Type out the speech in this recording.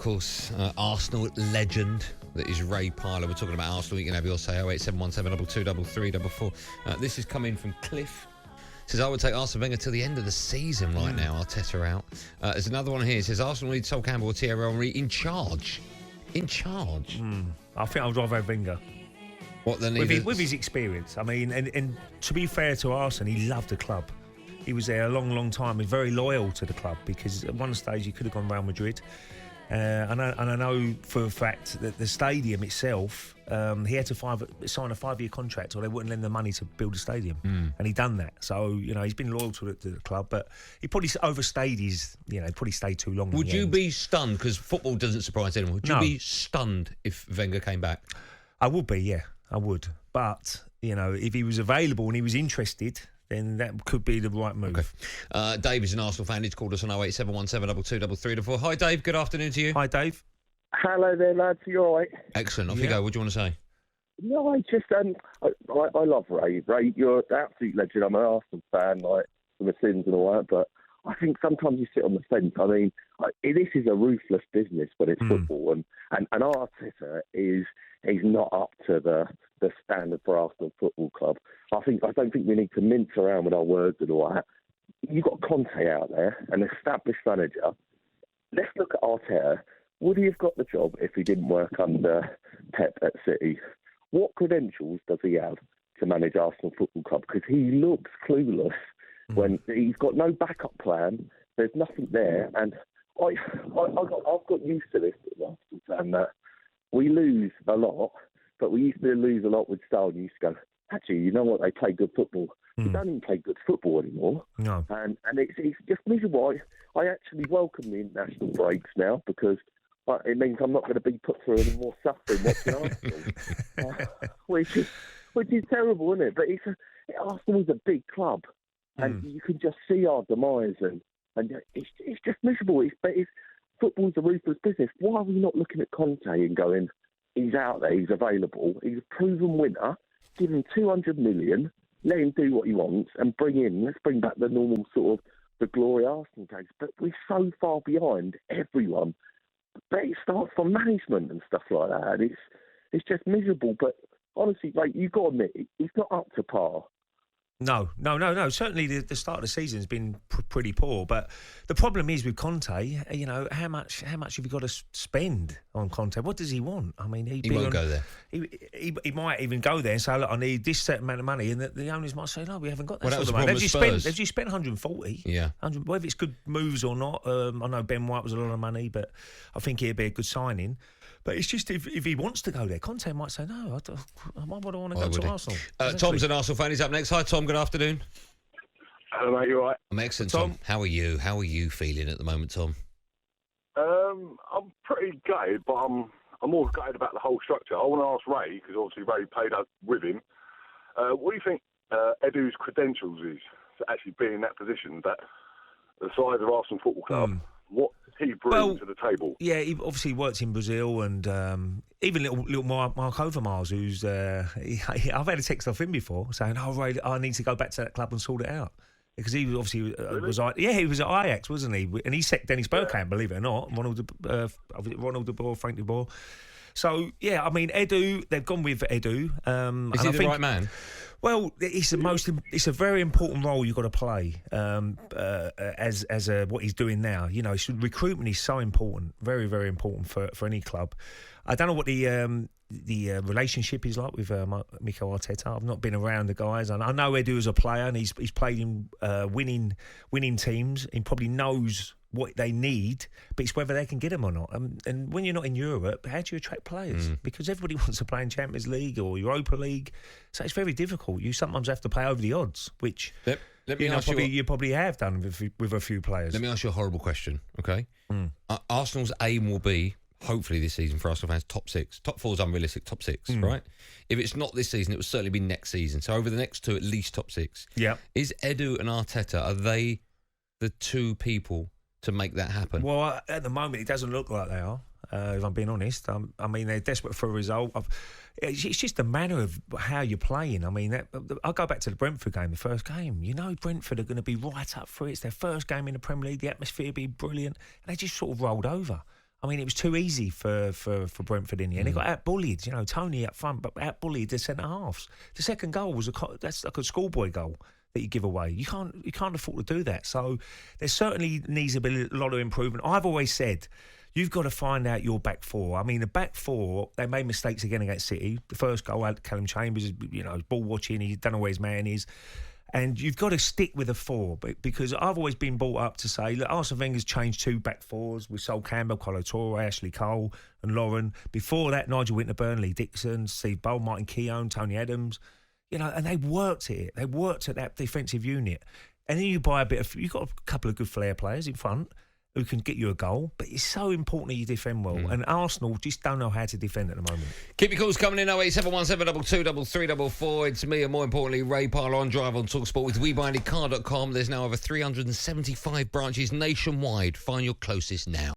course, Arsenal legend that is Ray Parlour. We're talking about Arsenal. You can have your say, 08717 223344. This is coming from Cliff. Says, I would take Arsene Wenger till the end of the season right now. Arteta out. There's another one here. It says, Arsenal need Sol Campbell or Thierry Henry in charge. In charge? I think I'd rather have Wenger. What then? With his experience. I mean, and to be fair to Arsene, he loved the club. He was there a long, long time. He's very loyal to the club because at one stage he could have gone Real Madrid. And I know for a fact that the stadium itself, he had to sign a 5-year contract or they wouldn't lend the money to build a stadium. And he done that. So, he's been loyal to the club, but he probably overstayed he probably stayed too long. Would you be stunned, because football doesn't surprise anyone, would you be stunned if Wenger came back? I would be, yeah, I would. But, if he was available and he was interested, then that could be the right move. Okay. Dave is an Arsenal fan. He's called us on 08717 223344. Hi, Dave. Good afternoon to you. Hi, Dave. Hello there, lads. You all right? Excellent. Off you go. What do you want to say? No, I just I love Ray. Ray, you're an absolute legend. I'm an Arsenal fan, from the sins and all that. But I think sometimes you sit on the fence. I mean, this is a ruthless business, but it's football, and Arteta is not up to the standard for Arsenal Football Club. I don't think we need to mince around with our words and all that. You've got Conte out there, an established manager. Let's look at Arteta. Would he have got the job if he didn't work under Pep at City? What credentials does he have to manage Arsenal Football Club? Because he looks clueless when he's got no backup plan. There's nothing there, and I've got used to this as an Arsenal fan that we lose a lot, but we used to lose a lot with style. And you used to go, actually, you know what? They play good football. We don't even play good football anymore. No, and it's just miserable. I actually welcome the international breaks now because it means I'm not going to be put through any more suffering watching Arsenal, which is terrible, isn't it? But Arsenal is a big club, and you can just see our demise, and it's just miserable. Football's a ruthless business. Why are we not looking at Conte and going, he's out there, he's available, he's a proven winner, give him 200 million, let him do what he wants, and let's bring back the normal sort of the glory Arsenal days. But we're so far behind everyone. But it starts from management and stuff like that, and it's just miserable. But honestly, you've got to admit, he's not up to par. No. Certainly the start of the season has been pretty poor. But the problem is with Conte, how much have you got to spend on Conte? What does he want? I mean, he won't go there. He might even go there and say, look, I need this certain amount of money. And the owners might say, no, we haven't got that. Well, that was the money. problem with Spurs. Have you spent 140? Yeah. Whether it's good moves or not, I know Ben White was a lot of money, but I think he'd be a good signing. But it's just if he wants to go there, Conte might say, no, why would I want to go to Arsenal? Tom's an Arsenal fan. He's up next. Hi, Tom. Good afternoon. Hello, mate. You all right? I'm excellent, Tom. How are you? How are you feeling at the moment, Tom? I'm pretty gutted, but I'm more gutted about the whole structure. I want to ask Ray, because obviously Ray played up with him. What do you think Edu's credentials is to actually be in that position, that the size of Arsenal Football Club? What he brings to the table? Yeah, he obviously worked in Brazil, and even little Mark Overmars, who's I've had a text off him before saying, "Oh, Ray, I need to go back to that club and sort it out." Because he obviously he was at Ajax, wasn't he? And he set Dennis Bergkamp, believe it or not, Ronald de Boer, Frank de Boer. So yeah, I mean, Edu, they've gone with Edu. Is he the right man? Well, it's a very important role you've got to play as what he's doing now. Recruitment is so important, very, very important for any club. I don't know what the relationship is like with Mikel Arteta. I've not been around the guys. And I know Edu as a player, and he's played in winning teams. He probably knows what they need, but it's whether they can get them or not. And when you're not in Europe, how do you attract players? Because everybody wants to play in Champions League or Europa League, so it's very difficult. You sometimes have to play over the odds, which you probably have done with a few players. Let me ask you a horrible question, okay? Arsenal's aim will be, hopefully this season for Arsenal fans, top 6. Top 4 is unrealistic, top 6, right? If it's not this season, it will certainly be next season. So over the next 2, at least top 6. Yeah. Is Edu and Arteta, are they the two people to make that happen? Well, at the moment, it doesn't look like they are, if I'm being honest. I mean, they're desperate for a result. It's just the manner of how you're playing. I mean, I'll go back to the Brentford game, the first game. Brentford are going to be right up for it. It's their first game in the Premier League. The atmosphere will be brilliant. And they just sort of rolled over. I mean, it was too easy for Brentford in the end. They got out-bullied, you know, Tony up front, but out-bullied the centre-halves. The second goal was that's like a schoolboy goal that you give away. You can't afford to do that. So there certainly needs to be a lot of improvement. I've always said, you've got to find out your back four. I mean, the back four, they made mistakes again against City. The first goal had Callum Chambers, you know, ball watching, he don't know where his man is. And you've got to stick with a four, because I've always been brought up to say, look, Arsene Wenger's changed 2 back fours with Sol Campbell, Colo Torre, Ashley Cole and Lauren. Before that, Nigel Winter-Burn, Lee Dixon, Steve Bold, Martin Keown, Tony Adams. You know, and they worked at it. They worked at that defensive unit. And then you buy you've got a couple of good flair players in front who can get you a goal, but it's so important that you defend well. And Arsenal just don't know how to defend at the moment. Keep your calls coming in, 08717 223344. It's me, and more importantly, Ray Parlour on Drive on talkSPORT with WeBuyAnyCar.com. There's now over 375 branches nationwide. Find your closest now.